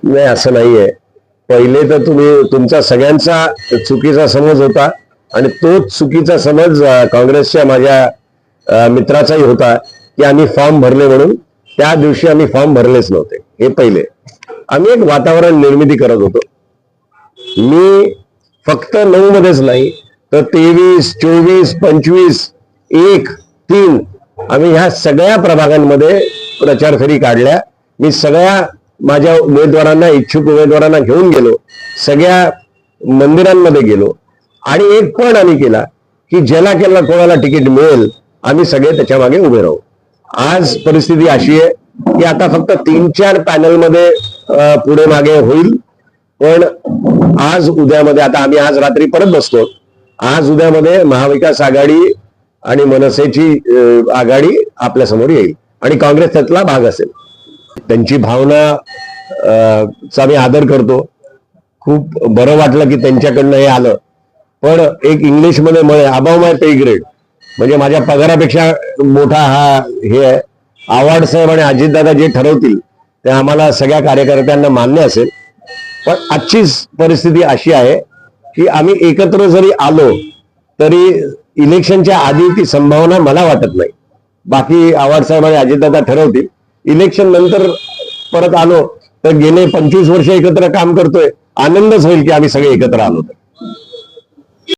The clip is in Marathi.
नाही, असं नाहीये. पहिले तर तुमचा सगळ्यांचा चुकीचा समज होता आणि तोच चुकीचा समज काँग्रेसच्या माझ्या मित्राचाही होता की आम्ही फॉर्म भरले म्हणून. त्या दिवशी आम्ही फॉर्म भरलेच नव्हते. हे पहिले आम्ही एक वातावरण निर्मिती करत होतो. मी फक्त 9 मध्येच नाही तर 23, 24, 25, 1, 3 आम्ही ह्या सगळ्या प्रभागांमध्ये प्रचार फेरी काढल्या. मी सगळ्या माझ्या उमेदवारांना, इच्छुक उमेदवारांना घेऊन गेलो, सगळ्या मंदिरांमध्ये गेलो आणि एक पण आम्ही केला की ज्याला कोणाला तिकीट मिळेल आम्ही सगळे त्याच्या मागे उभे राहू. आज परिस्थिती अशी आहे की आता फक्त 3-4 पॅनलमध्ये पुढे मागे होईल. पण आज उद्यामध्ये आता आम्ही आज रात्री परत बसतो. आज उद्यामध्ये महाविकास आघाडी आणि मनसेची आघाडी आपल्या समोर येईल आणि काँग्रेस त्यातला भाग असेल. त्यांची भावना चा मी आदर करतो. खूप बरं वाटलं की त्यांच्याकडनं हे आलं. पण एक इंग्लिशमध्ये म्हणे अबाव माय पे ग्रेड, म्हणजे माझ्या पगारापेक्षा मोठा हा हे आहे. आव्हाड साहेब आणि अजितदादा जे ठरवतील ते आम्हाला सगळ्या कार्यकर्त्यांना मान्य असेल. पण आजची परिस्थिती अशी आहे की आम्ही एकत्र जरी आलो तरी इलेक्शनच्या आधी ती संभावना मला वाटत नाही. बाकी आव्हाड साहेब आणि अजितदादा ठरवतील. इलेक्शन नंतर परत आलो तर गेले 25 वर्ष एकत्र काम करतोय, आनंदच होईल की आम्ही सगळे एकत्र आलो तर.